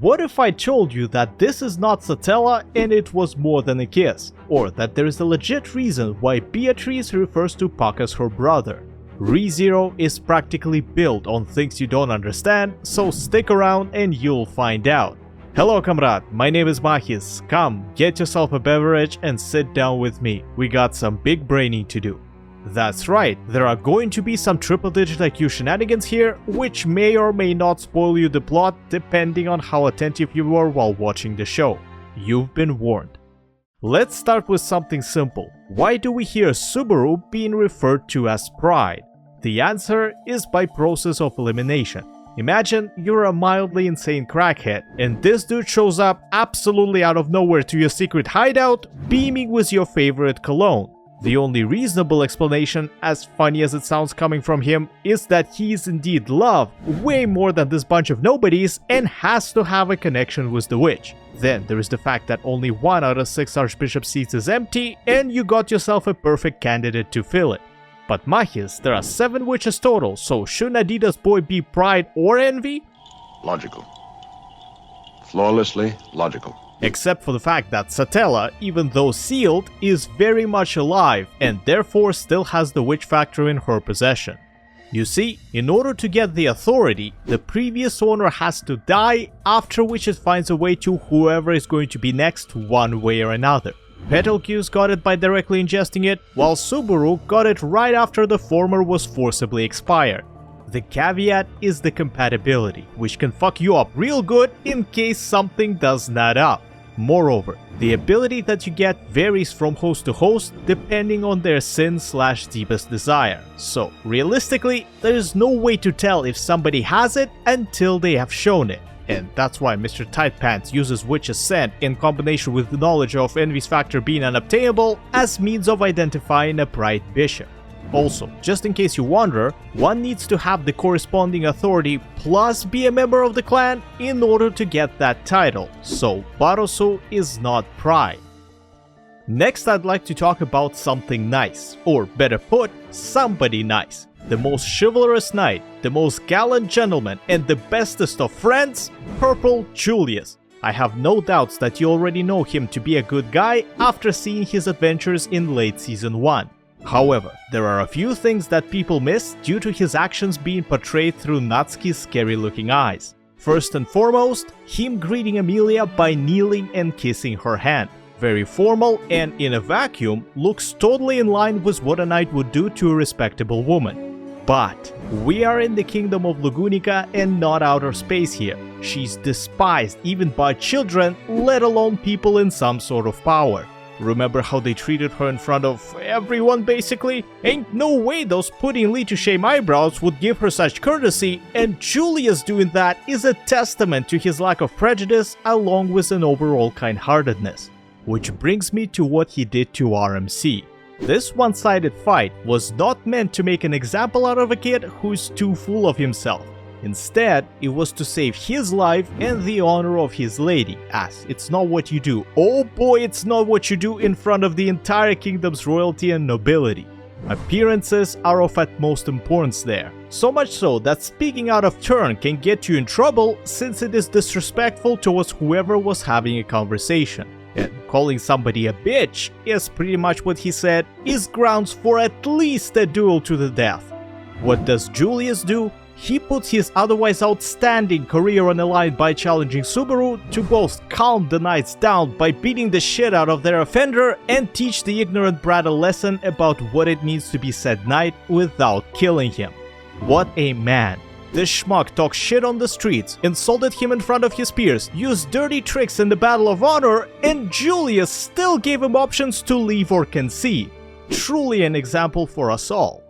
What if I told you that this is not Satella and it was more than a kiss? Or that there is a legit reason why Beatrice refers to Puck as her brother? ReZero is practically built on things you don't understand, so stick around and you'll find out. Hello comrade, my name is Mahis. Come, get yourself a beverage and sit down with me. We got some big braining to do. That's right, there are going to be some triple-digit IQ shenanigans here, which may or may not spoil you the plot depending on how attentive you were while watching the show. You've been warned. Let's start with something simple. Why do we hear Subaru being referred to as Pride? The answer is by process of elimination. Imagine you're a mildly insane crackhead, and this dude shows up absolutely out of nowhere to your secret hideout, beaming with your favorite cologne. The only reasonable explanation, as funny as it sounds coming from him, is that he is indeed loved way more than this bunch of nobodies and has to have a connection with the witch. Then there is the fact that only 1 out of 6 Archbishop seats is empty, and you got yourself a perfect candidate to fill it. But Mahis, there are 7 witches total, so shouldn't Adidas boy be Pride or Envy? Logical. Flawlessly logical. Except for the fact that Satella, even though sealed, is very much alive and therefore still has the witch factor in her possession. You see, in order to get the authority, the previous owner has to die, after which it finds a way to whoever is going to be next one way or another. Betelgeuse got it by directly ingesting it, while Subaru got it right after the former was forcibly expired. The caveat is the compatibility, which can fuck you up real good in case something does not up. Moreover, the ability that you get varies from host to host depending on their sin/deepest desire. So, realistically, there is no way to tell if somebody has it until they have shown it. And that's why Mr. Tight Pants uses Witch's Scent in combination with the knowledge of Envy's factor being unobtainable as means of identifying a Pride Bishop. Also, just in case you wonder, one needs to have the corresponding authority plus be a member of the clan in order to get that title, so Barosu is not Pride. Next, I'd like to talk about something nice, or better put, somebody nice. The most chivalrous knight, the most gallant gentleman, and the bestest of friends, Purple Julius. I have no doubts that you already know him to be a good guy after seeing his adventures in late season 1. However, there are a few things that people miss due to his actions being portrayed through Natsuki's scary-looking eyes. First and foremost, him greeting Emilia by kneeling and kissing her hand. Very formal and, in a vacuum, looks totally in line with what a knight would do to a respectable woman. But we are in the kingdom of Lugunica and not outer space here. She's despised even by children, let alone people in some sort of power. Remember how they treated her in front of everyone basically? Ain't no way those putting Lee to shame eyebrows would give her such courtesy, and Julius doing that is a testament to his lack of prejudice along with an overall kind-heartedness. Which brings me to what he did to RMC. This one-sided fight was not meant to make an example out of a kid who's too full of himself. Instead, it was to save his life and the honor of his lady, as it's not what you do, oh boy it's not what you do in front of the entire kingdom's royalty and nobility. Appearances are of utmost importance there, so much so that speaking out of turn can get you in trouble since it is disrespectful towards whoever was having a conversation. And calling somebody a bitch is pretty much what he said is grounds for at least a duel to the death. What does Julius do? He puts his otherwise outstanding career on the line by challenging Subaru to both calm the knights down by beating the shit out of their offender and teach the ignorant brat a lesson about what it means to be said knight without killing him. What a man. This schmuck talked shit on the streets, insulted him in front of his peers, used dirty tricks in the Battle of Honor, and Julius still gave him options to leave or concede. Truly an example for us all.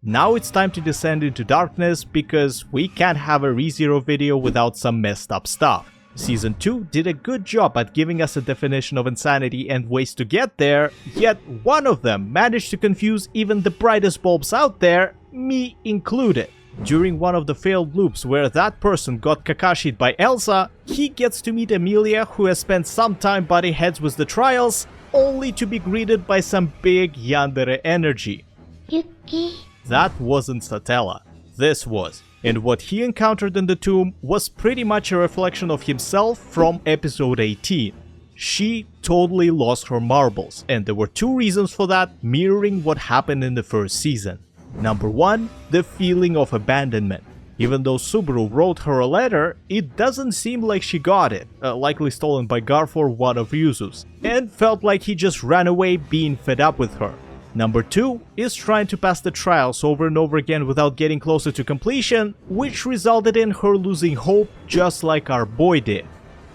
Now it's time to descend into darkness because we can't have a ReZero video without some messed up stuff. Season 2 did a good job at giving us a definition of insanity and ways to get there, yet one of them managed to confuse even the brightest bulbs out there, me included. During one of the failed loops where that person got kakashi'd by Elsa, he gets to meet Emilia, who has spent some time butting heads with the trials, only to be greeted by some big yandere energy. Yuki. That wasn't Satella. This was. And what he encountered in the tomb was pretty much a reflection of himself from episode 18. She totally lost her marbles, and there were two reasons for that, mirroring what happened in the first season. Number one, the feeling of abandonment. Even though Subaru wrote her a letter, it doesn't seem like she got it, likely stolen by Garf or one of Ryuzu's, and felt like he just ran away being fed up with her. Number two is trying to pass the trials over and over again without getting closer to completion, which resulted in her losing hope just like our boy did.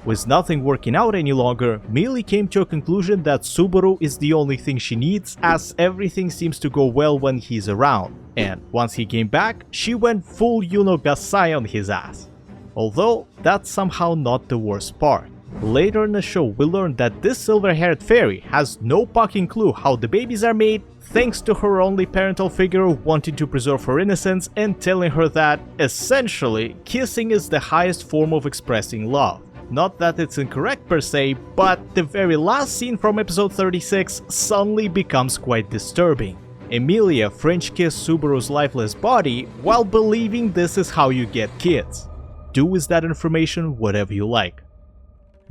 With nothing working out any longer, Millie came to a conclusion that Subaru is the only thing she needs, as everything seems to go well when he's around. And once he came back, she went full Yuno Gasai on his ass. Although, that's somehow not the worst part. Later in the show, we learn that this silver-haired fairy has no fucking clue how the babies are made, thanks to her only parental figure wanting to preserve her innocence and telling her that, essentially, kissing is the highest form of expressing love. Not that it's incorrect per se, but the very last scene from episode 36 suddenly becomes quite disturbing. Emilia French kissed Subaru's lifeless body while believing this is how you get kids. Do with that information whatever you like.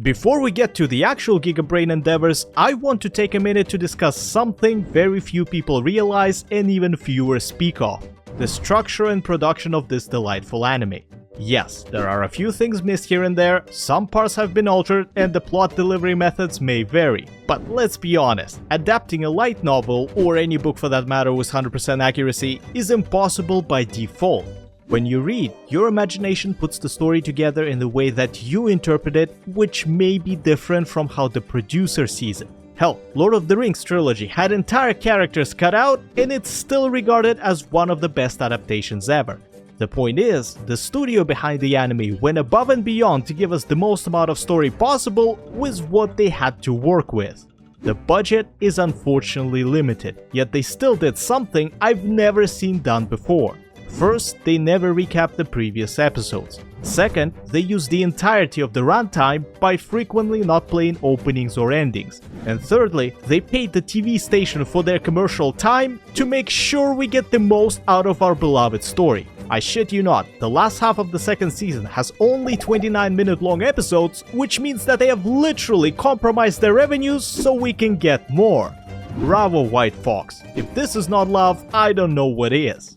Before we get to the actual Gigabrain endeavors, I want to take a minute to discuss something very few people realize and even fewer speak of: the structure and production of this delightful anime. Yes, there are a few things missed here and there, some parts have been altered, and the plot delivery methods may vary. But let's be honest, adapting a light novel, or any book for that matter with 100% accuracy, is impossible by default. When you read, your imagination puts the story together in the way that you interpret it, which may be different from how the producer sees it. Hell, Lord of the Rings trilogy had entire characters cut out, and it's still regarded as one of the best adaptations ever. The point is, the studio behind the anime went above and beyond to give us the most amount of story possible with what they had to work with. The budget is unfortunately limited, yet they still did something I've never seen done before. First, they never recapped the previous episodes. Second, they used the entirety of the runtime by frequently not playing openings or endings. And thirdly, they paid the TV station for their commercial time to make sure we get the most out of our beloved story. I shit you not, the last half of the second season has only 29-minute long episodes, which means that they have literally compromised their revenues so we can get more. Bravo, White Fox. If this is not love, I don't know what is.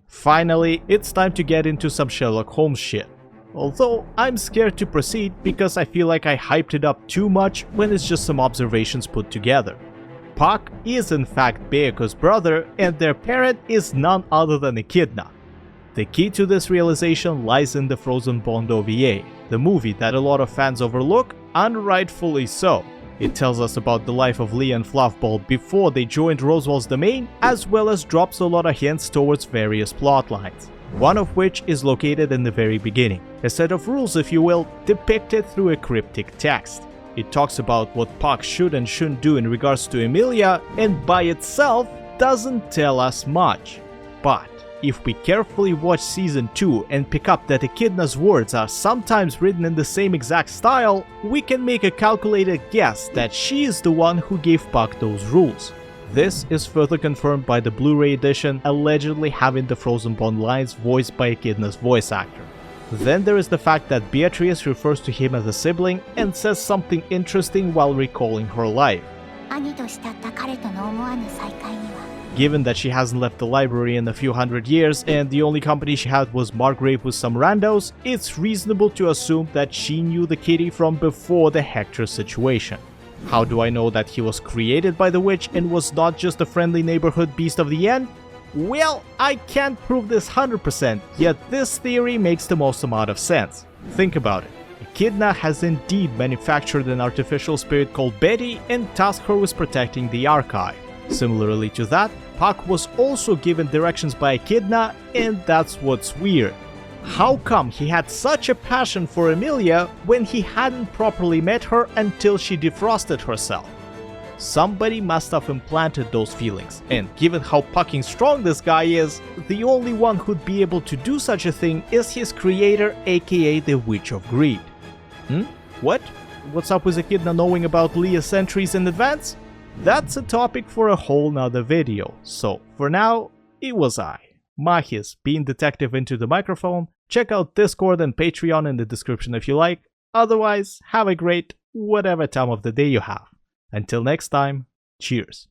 Finally, it's time to get into some Sherlock Holmes shit. Although, I'm scared to proceed because I feel like I hyped it up too much when it's just some observations put together. Puck is in fact Beiko's brother, and their parent is none other than Echidna. The key to this realization lies in the Frozen Bond OVA, the movie that a lot of fans overlook, and rightfully so. It tells us about the life of Lee and Fluffball before they joined Roswell's domain, as well as drops a lot of hints towards various plotlines, one of which is located in the very beginning, a set of rules if you will, depicted through a cryptic text. It talks about what Puck should and shouldn't do in regards to Emilia, and by itself doesn't tell us much. But if we carefully watch season 2 and pick up that Echidna's words are sometimes written in the same exact style, we can make a calculated guess that she is the one who gave Puck those rules. This is further confirmed by the Blu-ray edition allegedly having the Frozen Bond lines voiced by Echidna's voice actor. Then there is the fact that Beatrice refers to him as a sibling and says something interesting while recalling her life. Given that she hasn't left the library in a few hundred years and the only company she had was Margrave with some randos, it's reasonable to assume that she knew the kitty from before the Hector situation. How do I know that he was created by the witch and was not just a friendly neighborhood beast of the end? Well, I can't prove this 100%, yet this theory makes the most amount of sense. Think about it. Echidna has indeed manufactured an artificial spirit called Betty and tasked her with protecting the archive. Similarly to that, Puck was also given directions by Echidna, and that's what's weird. How come he had such a passion for Emilia when he hadn't properly met her until she defrosted herself? Somebody must have implanted those feelings, and given how fucking strong this guy is, the only one who'd be able to do such a thing is his creator, aka the Witch of Greed. What? What's up with Echidna knowing about Leah's entries in advance? That's a topic for a whole nother video, so for now, it was I. Mahis, being detective into the microphone. Check out Discord and Patreon in the description if you like. Otherwise, have a great whatever time of the day you have. Until next time, cheers.